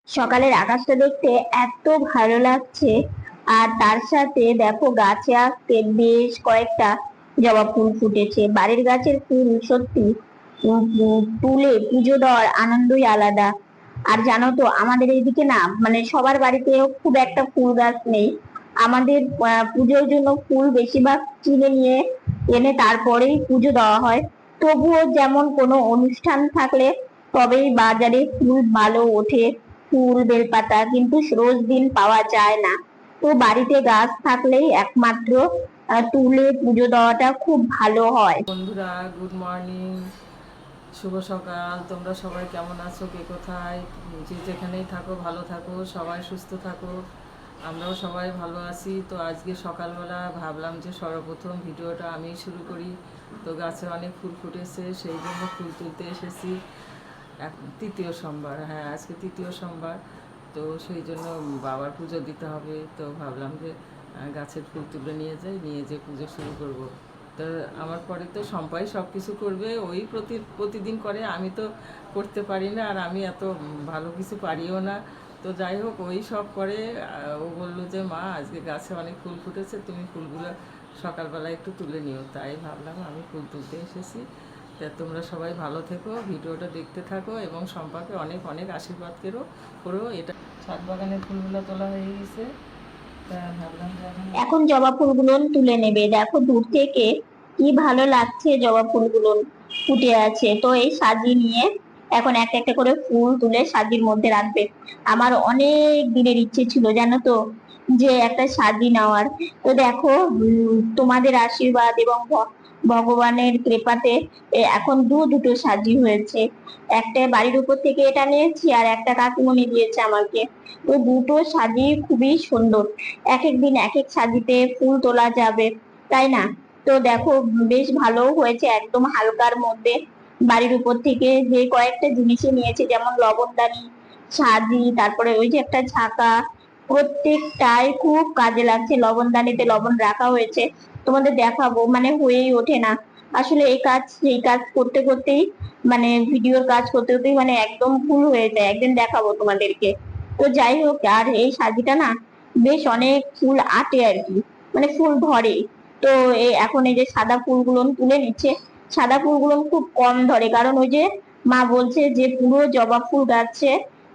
সকালের আকাশটা দেখতে এত ভালো লাগছে। আর তার সাথে দেখো গাছে আজকে বেশ কয়েকটা জবা ফুল ফুটেছে। বাড়ির গাছের ফুল সত্যি তুলে পুজো দেওয়ার আনন্দই আলাদা। আর জানো তো আমাদের এইদিকে না, মানে সবার বাড়িতে খুব একটা ফুল গাছ নেই। আমাদের পুজোর জন্য ফুল বেশিরভাগ কিনে নিয়ে এনে তারপরেই পুজো দেওয়া হয়। তবুও যেমন কোনো অনুষ্ঠান থাকলে তবেই বাজারে ফুল ভালো ওঠে, ফুল বেলপাতা, কিন্তু রোজ দিন পাওয়া যায় না। তো বাড়িতে গাছ থাকলেই একমাত্র তুলে পুজো দেওয়াটা খুব ভালো হয়। বন্ধুরা, গুড মর্নিং, শুভ সকাল। তোমরা সবাই কেমন আছো? কে কোথায়, যে যেখানেই থাকো ভালো থাকো, সবাই সুস্থ থাকো। আমরাও সবাই ভালো আছি। তো আজকে সকালবেলা ভাবলাম যে সর্বপ্রথম ভিডিওটা আমি শুরু করি। তো গাছে অনেক ফুল ফুটেছে, সেই জন্য ফুল তুলতে এসেছি। তৃতীয় সোমবার, হ্যাঁ আজকে তৃতীয় সোমবার। তো সেই জন্য বাবার পুজো দিতে হবে। তো ভাবলাম যে গাছের ফুল তুলে নিয়ে যাই, নিয়ে যেয়ে পুজো শুরু করব। তো আমার পরে তো সম্পাই সব কিছু করবে, ওই প্রতিদিন করে, আমি তো করতে পারি না, আর আমি এত ভালো কিছু পারিও না। তো যাই হোক, ওই সব করে। ও বললো যে মা আজকে গাছে অনেক ফুল ফুটেছে, তুমি ফুলগুলো সকালবেলা একটু তুলে নিও। তাই ভাবলাম আমি ফুল তুলতে এসেছি। তা তোমরা সবাই ভালো থেকো, ভিডিওটা দেখতে থাকো, এবং সম্পাকে অনেক অনেক আশীর্বাদ করো। এটা ছাদ বাগানের ফুলগুলো তোলা হয়ে গেছে। তা ভাবলাম যে এখন জবা ফুলগুলো তুলে নেবে। দেখো দূর থেকে কি ভালো লাগছে, জবা ফুলগুলো ফুটে আছে। তো এই সাজিয়ে নিয়ে এখন একটা একটা করে ফুল তুলে সাজির মধ্যে রাখবে। আমার অনেক দিনের ইচ্ছে ছিল জানো তো, যে একটা সাজি নেওয়ার। তো দেখো তোমাদের আশীর্বাদ এবং ভগবানের কৃপাতে এখন দুটো সাজি হয়েছে। একটা বাড়ির উপর থেকে এটা নিয়েছি, আর একটা কাকিমণি দিয়েছে আমাকে। তো দুটো সাজি খুবই সুন্দর। এক এক দিন এক এক সাজিতে ফুল তোলা যাবে, তাই না? তো দেখো বেশ ভালো হয়েছে, একদম হালকার মধ্যে। বাড়ির উপর থেকে যে কয়েকটা জিনিসই নিয়েছে, যেমন লবণদানি, সাজি, তারপরে ওই যে একটা ঝাঁকা, প্রত্যেকটাই খুব কাজে লাগছে। লবণদানিতে লবণ রাখা হয়েছে, তোমাদের দেখাবো, মানে হয়েই ওঠে না। আসলে এই কাজ করতে করতেই, মানে ভিডিওর কাজ করতে করতেই মানে একদম ভুল হয়ে যায়। একদিন দেখাবো তোমাদেরকে। তো যাই হোক, আর এই সাজিটা না বেশ অনেক ফুল আটে আর কি, মানে ফুল ধরে। তো এখন এই যে সাদা ফুলগুলো তুলে নিচ্ছে। সাদা ফুলগুলো খুব কম ধরে, কারণ ওই যে মা বলছে যে পুরো জবা ফুল গাছে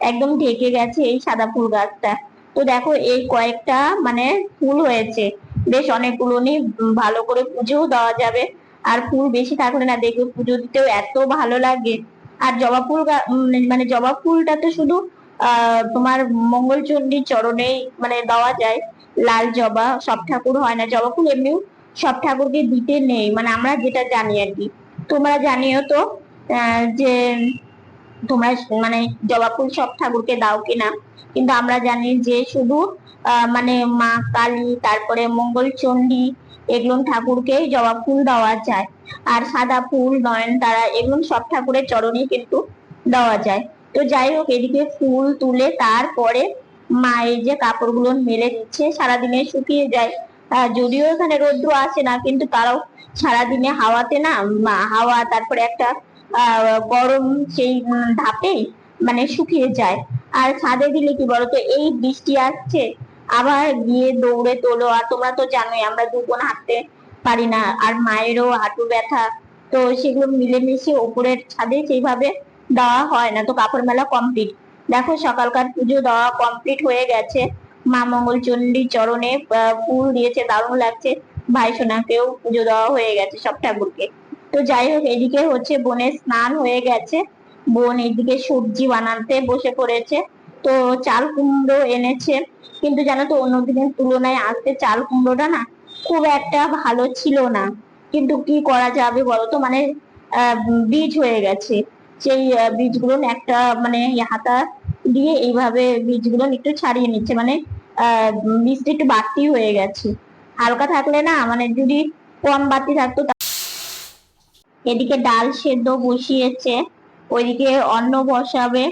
একদম ঢেকে গেছে এই সাদা ফুল গাছটা। তো দেখো এই কয়েকটা মানে ফুল হয়েছে, বেশ অনেকগুলো নিয়ে ভালো করে পুজোও দেওয়া যাবে। আর ফুল বেশি থাকলে না দেখবে পুজো দিতেও এত ভালো লাগে। আর জবা ফুল মানে জবা ফুলটা তো শুধু তোমার মঙ্গলচণ্ডীর চরণেই মানে দেওয়া যায়। লাল জবা সব ঠাকুর হয় না, জবা ফুল এমনিও সব ঠাকুরকে দিতে নেই, মানে আমরা যেটা জানি আর কি। তোমরা জানিও তো যে তোমরা মানে জবা ফুল সব ঠাকুরকে দাও কিনা। কিন্তু আমরা জানি যে শুধু মানে মা কালী, তারপরে মঙ্গলচণ্ডী, এগুলো ঠাকুরকে জবা ফুল দেওয়া যায়। আর সাদা ফুল, নয়নতারা, এগুলো সব ঠাকুরের চরণে কিন্তু দেওয়া যায়। তো যাই হোক, এদিকে ফুল তুলে তারপরে মা এই যে কাপড়গুলো মেলে দিচ্ছে, সারাদিনে শুকিয়ে যায়। যদিও এখানে রৌদ্র আসে না, কিন্তু তারাও সারাদিনে হাওয়াতে না, হাওয়া তারপরে একটা গরম সেই ধাপে মানে শুকিয়ে যায়। আর ছাদে দিলে কি বলতো, এই বৃষ্টি আসছে, আবার গিয়ে দৌড়ে তোলো। আর তোমরা তো জানোই আমরা দু বোন হাঁটতে পারি না, আর মায়েরও হাঁটু ব্যথা। তো সেগুলো মিলেমিশে উপরের ছাদে সেইভাবে দেওয়া হয় না। তো কাপড় মেলা কমপ্লিট। দেখো সকালকার পুজো দেওয়া কমপ্লিট হয়ে গেছে। মা মঙ্গলচণ্ডীর চরণে ফুল দিয়েছে, দারুণ লাগছে। ভাই সোনাকেও পুজো দেওয়া হয়ে গেছে, সব ঠাকুরকে। তো যাই হোক, এদিকে হচ্ছে বোনের স্নান হয়ে গেছে। বোন এদিকে সবজি বানাতে বসে পড়েছে। তো চাল কুমড়ো এনেছে, কিন্তু জানো তো অন্যদিনের তুলনায় আজকে চাল কুমড়োটা না খুব একটা ভালো ছিল না। কিন্তু কি করা যাবে বলতো, মানে বীজ হয়ে গেছে। সেই বীজগুলো একটা মানে হাতা দিয়ে এইভাবে বীজগুলো একটু ছাড়িয়ে নিচ্ছে, মানে বীজটা একটু বাড়তি হয়ে গেছে। হালকা থাকলে না, মানে যদি কম বাড়তি থাকতো। এদিকে ডাল সেদ্ধ বসিয়েছে, ওইদিকে অন্ন বসাবে।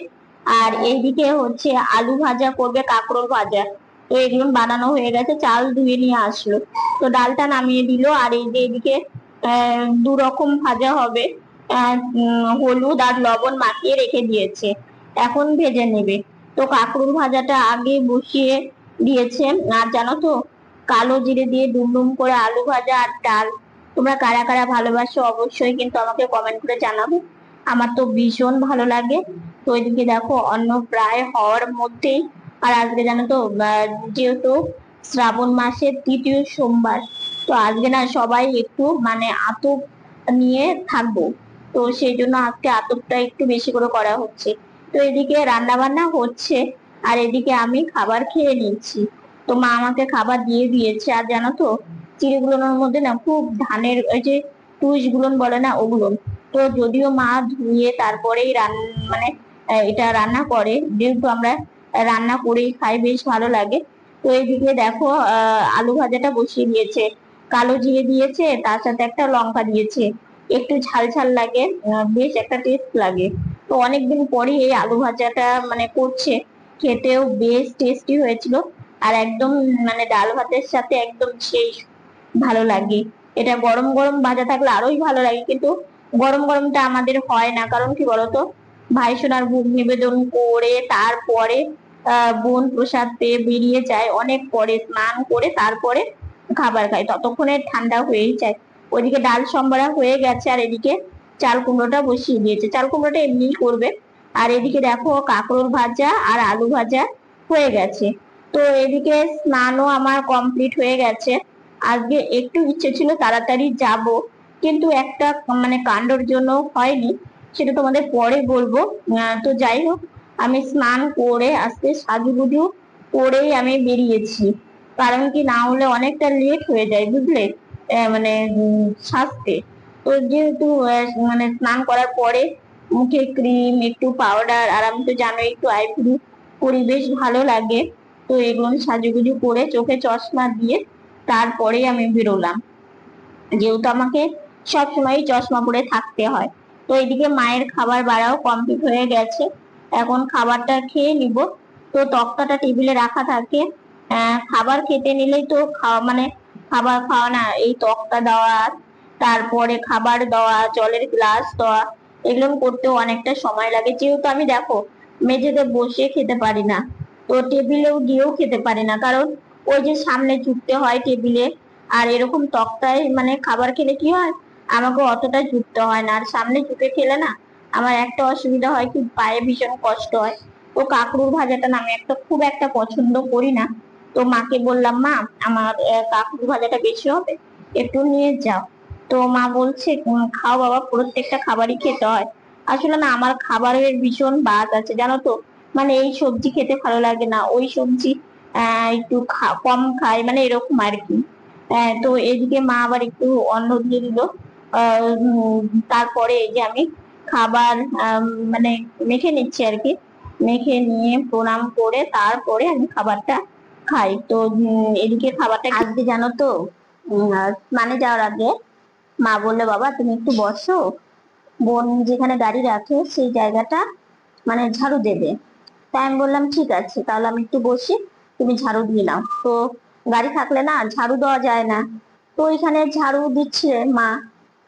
আর এইদিকে হচ্ছে আলু ভাজা করবে, কাঁকরোল ভাজা। তো এগুলো বানানো হয়ে গেছে, চাল ধুয়ে নিয়ে আসলো। তো ডালটা নামিয়ে দিল। আর এই যে এদিকে দু রকম ভাজা হবে, হলুদ আর লবণ মাখিয়ে রেখে দিয়েছে, এখন ভেজে নেবে। তো কাঁকরোল ভাজাটা আগে বসিয়ে দিয়েছে। আর জানো তো, কালো জিরে দিয়ে ডুমডুম করে আলু ভাজা আর ডাল, তোমরা কারা কারা ভালোবাসো অবশ্যই কিন্তু আমাকে কমেন্ট করে জানাবে। আমার তো ভীষণ ভালো লাগে। তো এদিকে দেখো অন্ন প্রায় হওয়ার মধ্যেই। আর আজকে জানো তো যেহেতু শ্রাবণ মাসের তৃতীয় সোমবার, তো আজকে না সবাই একটু মানে আতপ নিয়ে থাকবো। তো সেই জন্য আজকে আতপটা একটু বেশি করে করা হচ্ছে। তো এদিকে রান্না বান্না হচ্ছে আর এদিকে আমি খাবার খেয়ে নিচ্ছি। তো মা আমাকে খাবার দিয়ে দিয়েছে। আর জানো তো, চিড়েগুলোর মধ্যে না খুব ধানের ওই যে তুষ গুলন বলে না, ওগুলো। তো যদিও মা ধুয়ে তারপরেই মানে এটা রান্না করে, যেহেতু আমরা রান্না করেই খাই, বেশ ভালো লাগে। তো এইদিকে দেখো আলু ভাজাটা বসিয়ে দিয়েছে, কালো জিরে দিয়েছে, তার সাথে একটা লঙ্কা দিয়েছে, একটু ঝাল ঝাল লাগে, বেশ একটা টেস্ট লাগে। তো অনেকদিন পরে এই আলু ভাজাটা মানে করছে, খেতেও বেশ টেস্টি হয়েছিল। আর একদম মানে ডাল ভাতের সাথে একদম সেই ভালো লাগে। এটা গরম গরম ভাজা থাকলে আরোই ভালো লাগে, কিন্তু গরম গরমটা আমাদের হয় না, কারণ কি বলতো, ভাই সোনার ভোগ নিবেদন করে তারপরে বোন প্রসাদ পেয়ে বেরিয়ে যায়, অনেক পরে স্নান করে তারপরে খাবার খাই, ততক্ষণে ঠান্ডা হয়েই যায়। ওইদিকে ডাল সম্বরা হয়ে গেছে আর এদিকে চাল কুমড়োটা বসিয়ে দিয়েছে, চাল কুমড়োটা এমনিই করবে। আর এদিকে দেখো কাঁকরোল ভাজা আর আলু ভাজা হয়ে গেছে। তো এদিকে স্নানও আমার কমপ্লিট হয়ে গেছে। আজকে একটু ইচ্ছে ছিল তাড়াতাড়ি যাব, কিন্তু একটা মানে কাণ্ডর জন্য হয়নি, সেটা তোমাদের পরে বলবো। তো যাই হোক, আমি স্নান করে আজকে সাজুগুজু করেই আমি বেরিয়েছি, কারণ কি না হলে অনেকটা লেট হয়ে যায় বুঝলে, মানে সাজতে। তো যেহেতু মানে স্নান করার পরে মুখে ক্রিম, একটু পাউডার, আর আমি তো জানো একটু আইব্রু করি, বেশ ভালো লাগে। তো এগুলো সাজুগুজু করে চোখে চশমা দিয়ে তারপরে আমি বেরোলাম, যেহেতু আমাকে সব সময় চশমা পরে থাকতে হয়। তো এদিকে মায়ের খাবার বাড়াও কমপ্লিট হয়ে গেছে, এখন খাবারটা খেয়ে নিব। তো তক্তাটা টেবিলে রাখা থাকে, খাবার খেতে নিলেই তো খাওয়া মানে খাবার খাওয়া না, এই তক্তা দেওয়া, তারপরে খাবার দেওয়া, জলের গ্লাস দেওয়া, এগুলো করতেও অনেকটা সময় লাগে। যেহেতু আমি দেখো মেঝেতে বসে খেতে পারি না, তো টেবিলেও গিয়েও খেতে পারি না, কারণ ওই যে সামনে ঝুঁকতে হয় টেবিলে। আর এরকম তক্তায় মানে খাবার খেলে কি হয়, আমাকে অতটা ঝুঁকতে হয় না। আর সামনে ঝুঁকে খেলে না আমার একটা অসুবিধা হয় কি, পায়ে ভীষণ কষ্ট হয়। তো কাঁকরোল ভাজাটা না আমি খুব একটা পছন্দ করি না। তো মাকে বললাম, মা আমার কাঁকরোল ভাজাটা বেশি হবে, একটু নিয়ে যাও। তো মা বলছে, খাও বাবা, প্রত্যেকটা খাবারই খেতে হয়। আসলে না আমার খাবারের ভীষণ বাত আছে জানো তো, মানে এই সবজি খেতে ভালো লাগে না, ওই সবজি একটু কম খাই, মানে এরকম আর কি। তো এদিকে মা আবার একটু অন্ন দিয়ে দিল। তারপরে এই যে আমি খাবার মানে মেখে নিচ্ছি আর কি, মেখে নিয়ে প্রণাম করে তারপরে আমি খাবারটা খাই। তো এদিকে খাবারটা আজকে জানো তো, স্নানে যাওয়ার আগে মা বললে, বাবা তুমি একটু বসো, বোন যেখানে গাড়ি রাখে সেই জায়গাটা মানে ঝাড়ু দেবে। তাই আমি বললাম ঠিক আছে, তাহলে আমি একটু বসি, তুমি ঝাড়ু দিয়ে নাও। তো গাড়ি থাকলে না ঝাড়ু দেওয়া যায় না। তো ওইখানে ঝাড়ু দিচ্ছে মা,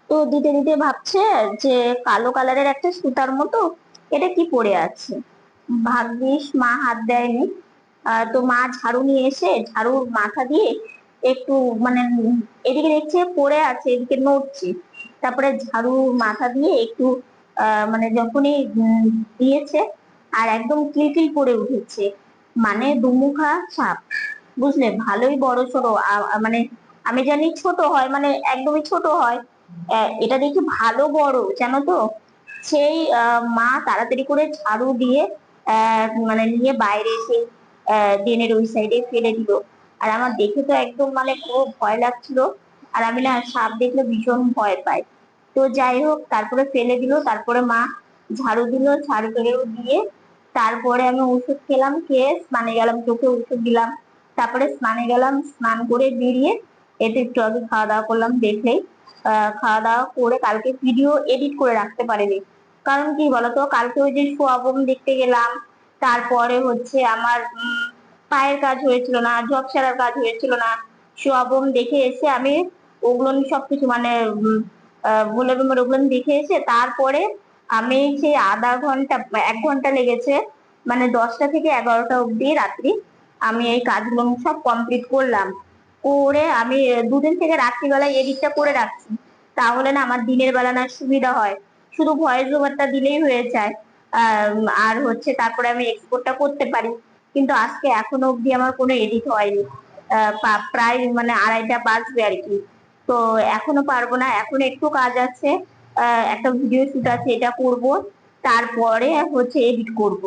তো দিতে দিতে ভাবছে যে কালো কালারের একটা সুতার মতো এটা কি পড়ে আছে, ভাগ্যিস মা হাত দেয়নি। তো মা ঝাড়ু নিয়ে এসে ঝাড়ু মাথা দিয়ে একটু মানে এদিকে দেখছে পড়ে আছে, এদিকে নড়ছে, তারপরে ঝাড়ু মাথা দিয়ে একটু মানে যখনই দিয়েছে, আর একদম কিলকিল করে উঠেছে, মানে দুমুখা সাপ, বুঝলে, ভালোই বড় সড়ো। মানে আমি জানি ছোট হয়, মানে একদমই ছোট হয়, এটা দেখি ভালো বড় জানো তো। সেই মা তাড়াতাড়ি করে ঝাড়ু দিয়ে মানে নিয়ে বাইরে সেই ড্রেনের ওই সাইডে ফেলে দিল। আর আমার দেখে তো একদম মানে খুব ভয় লাগছিল, আর আমি না সাপ দেখলে ভীষণ ভয় পাই। তো যাই হোক, তারপরে ফেলে দিল, তারপরে মা ঝাড়ু দিল, ঝাড়ু করে দিয়ে তারপরে আমি ওষুধ খেলাম, খেয়ে স্নানে গেলাম, চোখে ওষুধ দিলাম, তারপরে স্নানে গেলাম, স্নান করে বেরিয়ে এতে একটু আগে খাওয়া দাওয়া করলাম, দেখলেই খাওয়া দাওয়া করে কালকে ভিডিও এডিট করে রাখতে পারিনি, কারণ কি বলতো, কালকে ওই যে সোয়াবন দেখতে গেলাম, তারপরে হচ্ছে আমার পায়ের কাজ হয়েছিল না, জব ছাড়ার কাজ হয়েছিল না, সোয়াবন দেখে এসে আমি ওগুলো সবকিছু মানে বলে ওগুলো দেখে এসে তারপরে আমি সেই আধা ঘন্টা 1 ঘন্টা লেগেছে মানে 10টা থেকে 11টা অবধি রাত্রি আমি এই কাজগুলো সব কমপ্লিট করলাম। করে আমি দুদিন থেকে রাত্রিবেলায় এডিটটা করে রাখছি, তাহলে না আমার দিনের বেলা না সুবিধা হয়। শুধু ভয়েস ওভারটা দিলেই হয়ে যায়। আর হচ্ছে তারপরে আমি এক্সপোর্টটা করতে পারি। কিন্তু আজকে এখনো অবধি আমার কোনো এডিট হয়নি। প্রায় মানে 2:30টা বাজবে আর কি। তো এখনো পারবো না, এখন একটু কাজ আছে। একটা ভিডিও শুট আছে, এটা করব। তারপরে হচ্ছে এডিট করব।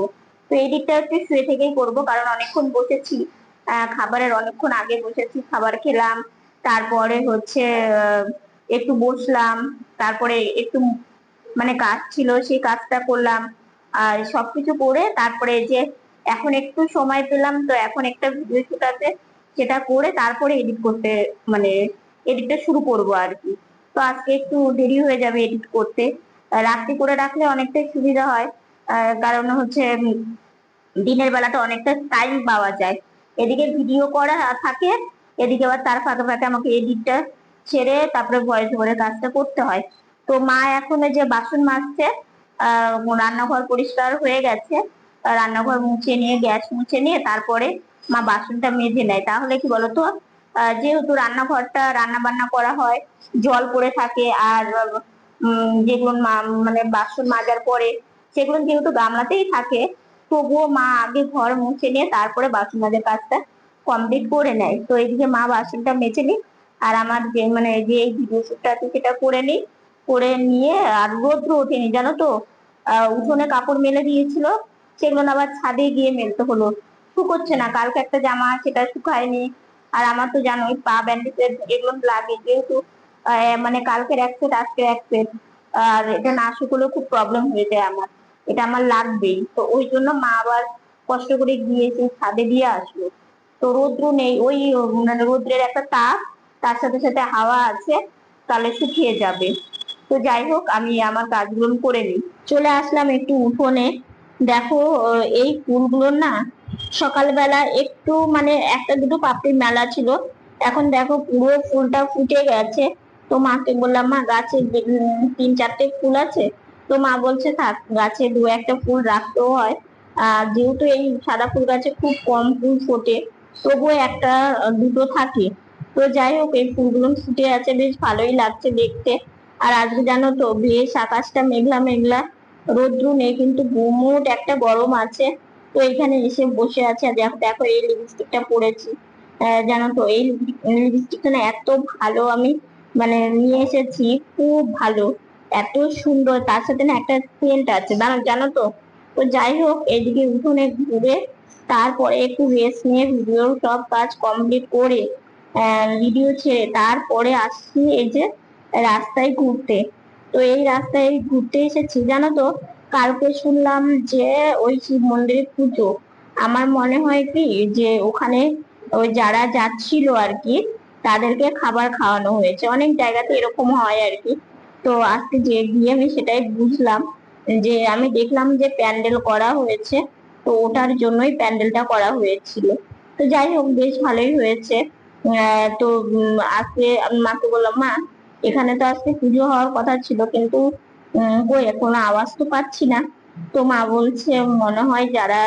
তো এডিটটা একটু শুয়ে থেকেই করব, কারণ অনেকক্ষণ বসেছি। খাবারের অনেকক্ষণ আগে বসেছি, খাবার খেলাম। তারপরে হচ্ছে একটু বসলাম। তারপরে একটু মানে কাজ ছিল, সেই কাজটা করলাম। আর সবকিছু করে তারপরে এই যে এখন একটু সময় পেলাম, তো এখন একটা ভিডিও শুট আছে, সেটা করে তারপরে এডিট করতে মানে এডিটটা শুরু করব আর কি। তো আজকে একটু দেরি হয়ে যাবে এডিট করতে। রাত্রি করে রাখলে অনেকটাই সুবিধা হয়। কারণ হচ্ছে দিনের বেলাটা অনেকটা টাইম পাওয়া যায়। এদিকে ভিডিও করা থাকে, এদিকে আবার তার ফাঁকে ফাঁকে আমাকে এডিটটা ছেড়ে তারপরে ভয়েস ওভারের কাজটা করতে হয়। তো মা এখন এই যে বাসন মাজছে। রান্নাঘর পরিষ্কার হয়ে গেছে। রান্নাঘর মুছে নিয়ে, গ্যাস মুছে নিয়ে তারপরে মা বাসনটা মেজে নেয়। তাহলে কি বলতো, যেহেতু রান্নাঘরটা রান্না বান্না করা হয়, জল পড়ে থাকে। আর যেগুলো মানে বাসন মাজার পরে সেগুলো যেহেতু গামলাতেই থাকে, তবুও মা আগে ঘর মুছে নিয়ে তারপরে বাসন মাজার কাজটা কমপ্লিট করে নেয়। তো এইদিকে মা বাসনটা মেজে নি, আর আমার যে মানে যে ভিডিও শুটটা আছে সেটা করে নি। করে নিয়ে আর রোদ্র ওঠেনি জানো তো। উঠোনে কাপড় মেলে দিয়েছিল, সেগুলো না আবার ছাদে গিয়ে মেলতে হলো। শুকোচ্ছে না, কালকে একটা জামা সেটা শুকায়নি। আর আমার তো জানোই পা ব্যান্ডেজের এগুলো লাগে, যেহেতু মানে কালকের এক সেট আজকের এক সেট। আর এটা না শুকলেও খুব প্রবলেম হয়ে যায় আমার, এটা আমার লাগবেই। তো ওই জন্য মা আবার কষ্ট করে গিয়ে সেই ছাদে দিয়ে আসলো। তো রৌদ্র নেই, ওই মানে রৌদ্রের একটা তাপ, তার সাথে সাথে হাওয়া আছে, তাহলে শুকিয়ে যাবে। তো যাই হোক, আমি আমার কাজগুলো করে নিই। চলে আসলাম একটু উঠোনে। দেখো, এই ফুলগুলো না সকালবেলা একটু মানে একটা দুটো পাপড়ি মেলা ছিল, এখন দেখো পুরো ফুলটা ফুটে গেছে। তো মাকে বললাম, মা গাছে 3-4টে ফুল আছে। তো মা বলছে থাক, গাছে 2-1টা ফুল রাখতেও হয়। যেহেতু এই সাদা ফুল গাছে খুব কম ফুল ফোটে, তবুও একটা দুটো থাকে। তো যাই হোক, এই ফুলগুলো ফুটে আছে, বেশ ভালোই লাগছে দেখতে। আর আজকে জানো তো বেশ আকাশটা মেঘলা মেঘলা, রোদ্রু নেই, কিন্তু গুমোট একটা গরম আছে। তো এখানে এসে বসে আছে। আর দেখো দেখো এই লিপস্টিকটা পরেছি। জানো তো এই লিপস্টিকটা না এত ভালো, আমি মানে নিয়ে এসেছি, খুব ভালো, এত সুন্দর। তার সাথে না একটা সেন্ট আছে, জানো তো। তো যাই হোক, এদিকে উঠোনে ঘুরে তারপরে একটু রেস্ট নিয়ে ভিডিও সব কাজ কমপ্লিট করে ভিডিও ছেড়ে তারপরে আসছি এই যে রাস্তায় ঘুরতে। তো এই রাস্তায় ঘুরতে এসেছি জানো তো, কালকে শুনলাম যে ওই শিব মন্দিরে পুজো। আমার মনে হয় কি যে ওখানে ওই যারা যাচ্ছিল আর কি, তাদেরকে খাবার খাওয়ানো হয়েছে। অনেক জায়গাতে এরকম হয় আর কি। তো আজকে যে গিয়ে আমি সেটাই বুঝলাম, যে আমি দেখলাম যে প্যান্ডেল করা হয়েছে, তো ওটার জন্যই প্যান্ডেলটা করা হয়েছিল। তো যাই হোক, বেশ ভালোই হয়েছে। তো আজকে আমি মাকে বললাম, মা এখানে তো আজকে পুজো হওয়ার কথা ছিল, কিন্তু কই কোনো আওয়াজ তো পাচ্ছি না। তো মা বলছে মনে হয় যারা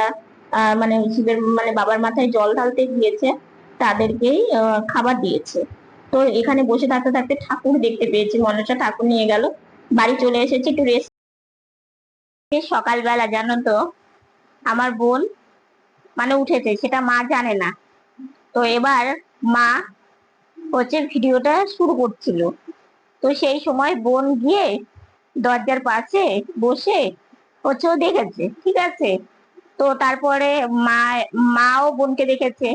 মানে শিবের মানে বাবার মাথায় জল ঢালতে গিয়েছে, তাদেরকেই খাবার দিয়েছে। তো এখানে বসে থাকতে থাকতে ঠাকুর দেখতে পেয়েছি, মনসা ঠাকুর নিয়ে গেল। বাড়ি চলে এসেছি একটু রেস্ট। সকালবেলা জানো তো আমার বোন মানে উঠেছে, সেটা মা জানে না। তো এবার মা হচ্ছে ভিডিওটা শুরু করছিল। তো সেই সময় বোন গিয়ে দরজার পাশে বসে হচ্ছে ও দেখেছে, ঠিক আছে। তো তারপরে মা মাও বোনকে দেখেছে।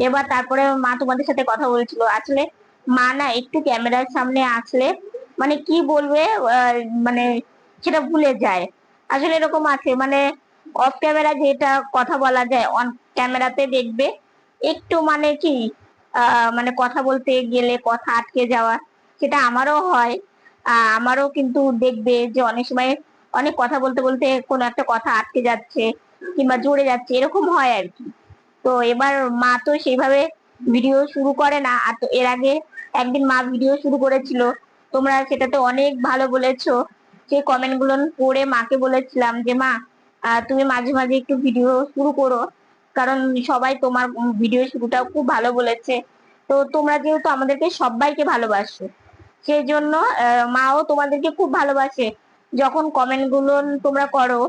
এবার তারপরে মা তোমাদের সাথে কথা বলছিল। আসলে মা না একটু ক্যামেরার সামনে আসলে মানে কি বলবে, মানে সেটা ভুলে যায়। আসলে এরকম আছে, মানে অফ ক্যামেরা যেটা কথা বলা যায়, অন ক্যামেরাতে দেখবে একটু মানে কি মানে কথা বলতে গেলে কথা আটকে যাওয়া, সেটা আমারও হয়। আমারও কিন্তু দেখবে যে অনেক সময় অনেক কথা বলতে বলতে কোনো একটা কথা আটকে যাচ্ছে কিংবা জোরে যাচ্ছে, এরকম হয় আর কি। তো এবার মা তো সেইভাবে ভিডিও শুরু করে না। আর তো এর আগে একদিন মা ভিডিও শুরু করেছিল, তোমরা সেটাতে অনেক ভালো বলেছো। সেই কমেন্ট গুলো পড়ে মাকে বলেছিলাম যে মা তুমি মাঝে মাঝে একটু ভিডিও শুরু করো, কারণ সবাই তোমার ভিডিও শুরুটাও খুব ভালো বলেছে। তো তোমরা যেহেতু আমাদেরকে সবাইকে ভালোবাসো, সেই জন্য মাও তোমাদেরকে খুব ভালোবাসে। যখন কমেন্ট গুলো তোমরা করো,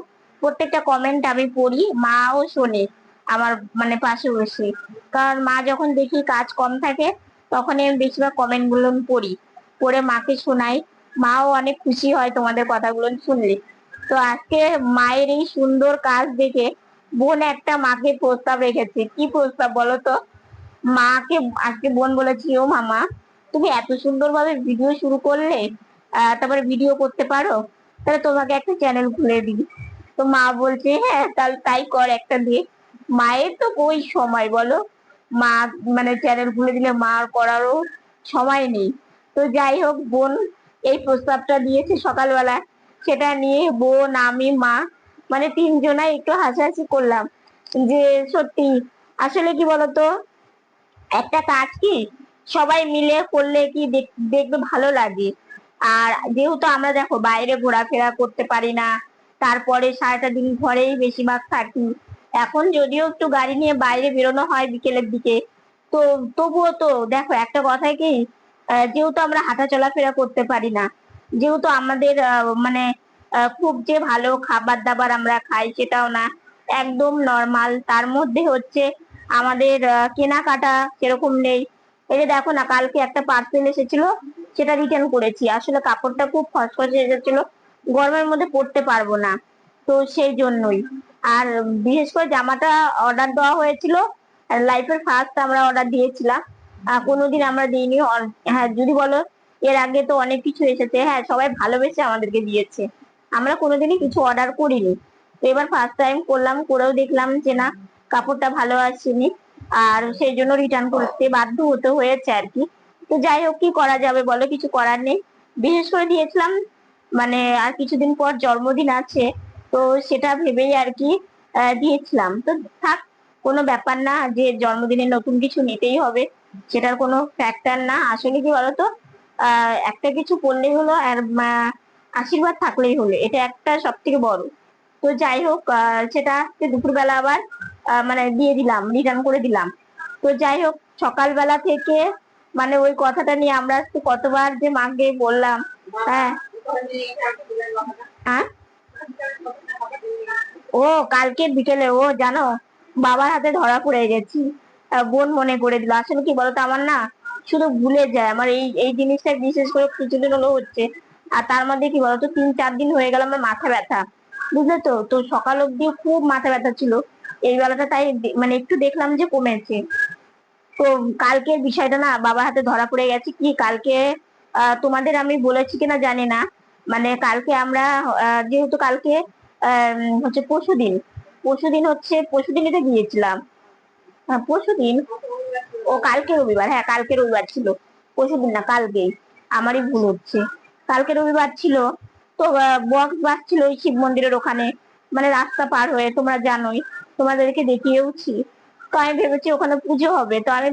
প্রত্যেকটা কমেন্ট আমি পড়ি, মাও শোনে আমার মানে পাশে বসে। কারণ মা যখন দেখি কাজ কম থাকে, তখনই আমি বেশিরভাগ কমেন্ট গুলো পড়ি, পড়ে মাকে শোনাই। মাও অনেক খুশি হয় তোমাদের কথাগুলো শুনলে। তো আজকে মায়ের এই সুন্দর কাজ দেখে বোন একটা মাকে প্রস্তাব রেখেছে। কি প্রস্তাব বলো তো? মাকে আজকে বোন বলেছি, ও মামা, তুমি এত সুন্দরভাবে ভিডিও শুরু করলে, তারপরে ভিডিও করতে পারো, তাহলে তোমাকে একটা চ্যানেল খুলে দিই। তো মা বলছে, হ্যাঁ তাহলে তাই কর একটা দিয়ে। মায়ের তো ওই সময় বলো, মা মানে চ্যানেল খুলে দিলে মার করারও সময় নেই। তো যাই হোক, বোন এই প্রস্তাবটা দিয়েছে সকালবেলা, সেটা নিয়ে বোন, আমি, মা, মানে তিনজনাই একটু হাসাহাসি করলাম যে সত্যি, আসলে কি বলতো, একটা কাজ কি সবাই মিলে করলে কি দেখবে ভালো লাগে। আর যেহেতু আমরা দেখো বাইরে ঘোরাফেরা করতে পারি না, তারপরে সারাটা দিন ঘরেই বেশিরভাগ থাকি। এখন যদিও একটু গাড়ি নিয়ে বাইরে বেরোনো হয় বিকেলের দিকে, তো তবুও তো দেখো একটা কথাই কি, যেহেতু আমরা হাঁটা চলাফেরা করতে পারি না, যেহেতু আমাদের মানে খুব যে ভালো খাবার দাবার আমরা খাই সেটাও না, একদম নর্মাল, তার মধ্যে হচ্ছে আমাদের কেনাকাটা সেরকম নেই। এই যে দেখো না, কালকে একটা পার্সেল এসেছিল, সেটা রিটার্ন করেছি। আসলে কাপড়টা খুব খসখসে এসেছিল, গরমের মধ্যে পরতে পারবো না, তো সেই জন্যই। আর বিশেষ করে জামাটা অর্ডার দেওয়া হয়েছিল, লাইফের ফার্স্ট আমরা অর্ডার দিয়েছিলাম, কোনোদিন আমরা দিইনি। হ্যাঁ যদি বলো, এর আগে তো অনেক কিছু এসেছে, হ্যাঁ সবাই ভালোবেসে আমাদেরকে দিয়েছে, আমরা কোনোদিনই কিছু অর্ডার করিনি। তো এবার ফার্স্ট টাইম করলাম, করেও দেখলাম যে না, কাপড়টা ভালো আসেনি, আর সেই জন্য রিটার্ন করতে বাধ্য হতে হয়েছে আর কি। তো যাই হোক, কি করা যাবে বলো, কিছু করার নেই। বিশেষ করে দিয়েছিলাম, মানে আর কিছুদিন পর জন্মদিন আছে, তো সেটা ভেবেই আর কি দিয়েছিলাম। তো থাক, কোনো ব্যাপার না যে জন্মদিনে নতুন কিছু নিতেই হবে, সেটার কোনো ফ্যাক্টর না। আসলে কি বলতো, একটা কিছু করলেই হলো, আর আশীর্বাদ থাকলেই হলো, এটা একটা সব থেকে বড়। তো যাই হোক, সেটা আজকে দুপুরবেলা আবার মানে দিয়ে দিলাম, রিটার্ন করে দিলাম। তো যাই হোক, সকালবেলা থেকে মানে ওই কথাটা নিয়ে আমরা আজকে কতবার যে মাকে বললাম। হ্যাঁ, হ্যাঁ, ও কালকে বিকেলে, ও জানো, বাবার হাতে ধরা পড়ে গেছি। বোন মনে করে দিল। আসলে কি বলতো, আমার না শুধু ভুলে যায়, আমার এই এই জিনিসটা বিশেষ করে কিছুদিন হলো হচ্ছে। আর তার মধ্যে কি বলতো, 3-4 দিন হয়ে গেল আমার মাথা ব্যথা, বুঝলে তো। তো সকাল অব্দি খুব মাথা ব্যথা ছিল, এই বেলাটা তাই মানে একটু দেখলাম যে কমেছে। তো কালকের বিষয়টা না বাবার হাতে ধরা পড়ে গেছে। কি কালকে তোমাদের আমি বলেছি কিনা জানি না, মানে কালকে আমরা যেহেতু কালকে হচ্ছে পরশুদিন, পরশুদিনই তো গিয়েছিলাম। হ্যাঁ পরশুদিন, ও কালকে রবিবার, হ্যাঁ কালকে রবিবার ছিল, পরশুদিন না কালকেই, আমারই ভুল হচ্ছে। কালকে রবিবার ছিল। তো বক্স বাজছিল ওই শিব মন্দিরের ওখানে, মানে রাস্তা পার হয়ে, তোমরা জানোই, তোমাদেরকে দেখিয়েওছি। তো আমি ভেবেছি ওখানে পুজো হবে, তো আমি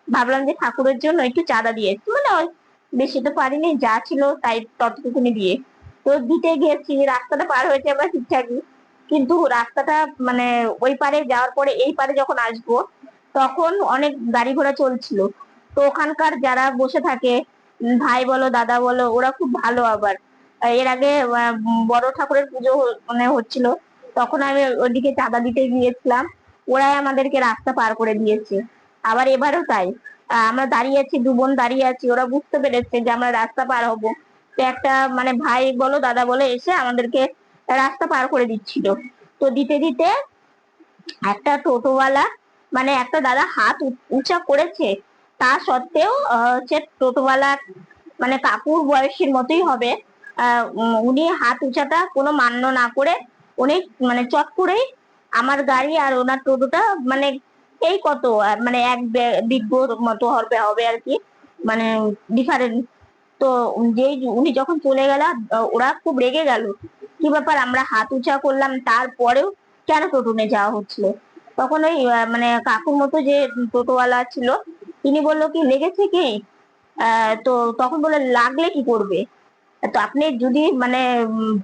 ভাবলাম যে ঠাকুরের জন্য একটু চাঁদা দিয়ে, মানে ওই বেশি তো পারিনি, যা ছিল তাই ততটুকুনি দিয়ে তো দিতে গিয়েছি। রাস্তাটা পার হয়েছে আমরা ঠিকঠাকই, কিন্তু রাস্তাটা মানে ওই পারে যাওয়ার পরে এই পারে যখন আসবো, তখন অনেক গাড়ি ঘোড়া চলছিল। তো ওখানকার যারা বসে থাকে, ভাই বলো দাদা বলো, ওরা খুব ভালো। আবার এর আগে বড় ঠাকুরের পুজো মানে হচ্ছিল, তখন আমি ওইদিকে চাঁদা দিতে গিয়েছিলাম, ওরাই আমাদেরকে রাস্তা পার করে দিয়েছে। আবার এবারেও তাই, আমরা দাঁড়িয়ে আছি, দু বোন দাঁড়িয়ে আছি, ওরা বুঝতে পেরেছে যে আমরা রাস্তা পার হব। তো একটা মানে ভাই বলো দাদা বলো এসে আমাদেরকে রাস্তা পার করে দিচ্ছিল। তো দিতে দিতে একটা টোটোওয়ালা, মানে একটা দাদা হাত উঁচা করেছে, তা সত্ত্বেও সে টোটোওয়ালা, মানে কাকুর বয়সের মতোই হবে, উনি হাত উঁচাটা কোনো মান্য না করে, উনি মানে চট করেই আমার গাড়ি আর ওনার টোটোটা, মানে এই কত মানে এক বিঘ্নর মতো হবে হবে আর কি, মানে ডিফারেন্স। তো যেই উনি যখন চলে গেল, ওরা খুব রেগে গেল, কি ব্যাপার আমরা হাত উঁচা করলাম তারপরেও কেন টোটো নিয়ে যাওয়া হচ্ছিল। তখন ওই মানে কাকুর মতো যে টোটোওয়ালা ছিল, তিনি বললো কি লেগেছে কি, তো তখন বলে লাগলে কি করবে, তো আপনি যদি মানে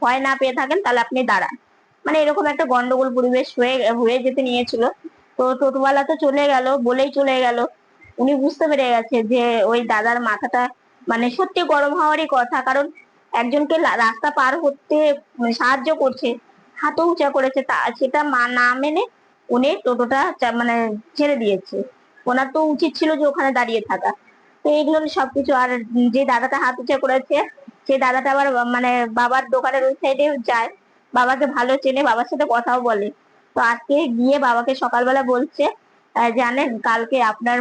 ভয় না পেয়ে থাকেন তাহলে আপনি দাঁড়ান। মানে এরকম একটা গন্ডগোল পরিবেশ হয়ে হয়ে যেতে নিয়েছিল। তো টোটোওয়ালা তো চলে গেল, বলেই চলে গেল। উনি বুঝতে পেরে গেছে যে ওই দাদার মাথাটা মানে সত্যি গরম হওয়ারই কথা, কারণ একজনকে রাস্তা পার হতে সাহায্য করছে, হাতও উঁচা করেছে, তা সেটা না মেনে উনি টোটোটা মানে ছেড়ে দিয়েছে। ওনার তো উচিত ছিল যে ওখানে দাঁড়িয়ে থাকা। তো এগুলো সবকিছু। আর যে দাদাটা হাত উঁচা করেছে, সেই দাদাটা আবার মানে বাবার দোকানের ওই সাইডে যায়, বাবাকে ভালো চেনে, বাবার সাথে কথাও বলে। তো আজকে গিয়ে বাবাকে সকালবেলা বলছে, জানেন কালকে আপনার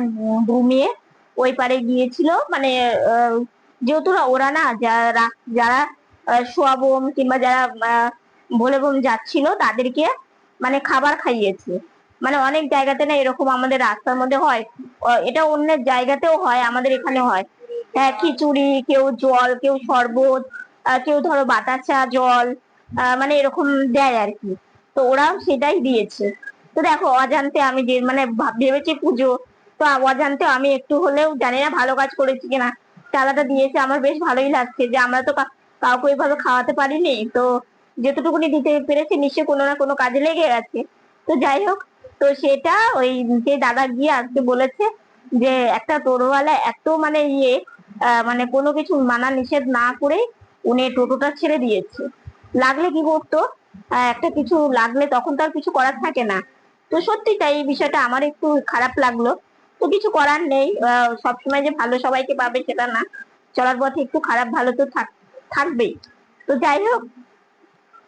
মেয়ে ওই পারে গিয়েছিল, মানে যেহেতু ওরা না যারা যারা সোয়াবম কিংবা যারা ভোলে বোম যাচ্ছিল তাদেরকে মানে খাবার খাইয়েছে। মানে অনেক জায়গাতে না এরকম আমাদের রাস্তার মধ্যে হয়, এটা অন্যের জায়গাতেও হয়, আমাদের এখানে হয়। হ্যাঁ, খিচুড়ি, কেউ জল, কেউ শরবত, কেউ ধরো বাতাসা জল, মানে এরকম দেয় আর কি। তো ওরাও সেটাই দিয়েছে। তো দেখো অজান্তে আমি যে মানে ভেবেছি পুজো, তো অজান্তে আমি একটু হলেও জানি না ভালো কাজ করেছি কিনা, চাঁদাটা দিয়েছে। আমার বেশ ভালোই লাগছে যে আমরা তো কাউকে ওইভাবে খাওয়াতে পারিনি, তো যেটুকুনি দিতে পেরেছি নিশ্চয়ই কোনো না কোনো কাজে লেগে গেছে। তো যাই হোক, তো সেটা ওই যে দাদা গিয়ে আজকে বলেছে যে একটা টোটোওয়ালা এত মানে মানে কোনো কিছু মানা নিষেধ না করে উনি টোটোটা ছেড়ে দিয়েছে। লাগলে কি করতো, একটা কিছু লাগলে তখন তো আর কিছু করার থাকে না। তো সত্যি তাই এই বিষয়টা আমার একটু খারাপ লাগলো। তো কিছু করার নেই, সবসময় যে ভালো সবাইকে পাবে সেটা না, চলার পথে একটু খারাপ ভালো তো থাকবেই। তো যাই হোক,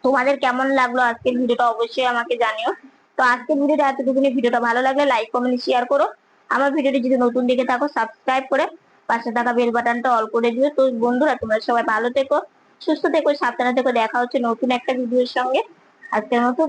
তোমাদের কেমন লাগলো আজকের ভিডিওটা অবশ্যই আমাকে জানিও। তো আজকের ভিডিওটা এতটুকুনি। ভিডিওটা ভালো লাগলে লাইক কমেন্ট শেয়ার করো। আমার ভিডিওটি যদি নতুন দিকে থাকো সাবস্ক্রাইব করে পাশে থাকা বেল বাটনটা অল করে দিও। তো বন্ধুরা তোমরা সবাই ভালো থেকো, সুস্থ থেকো, সাবধানে থেকো। দেখা হচ্ছে নতুন একটা ভিডিওর সঙ্গে। আজকের মতো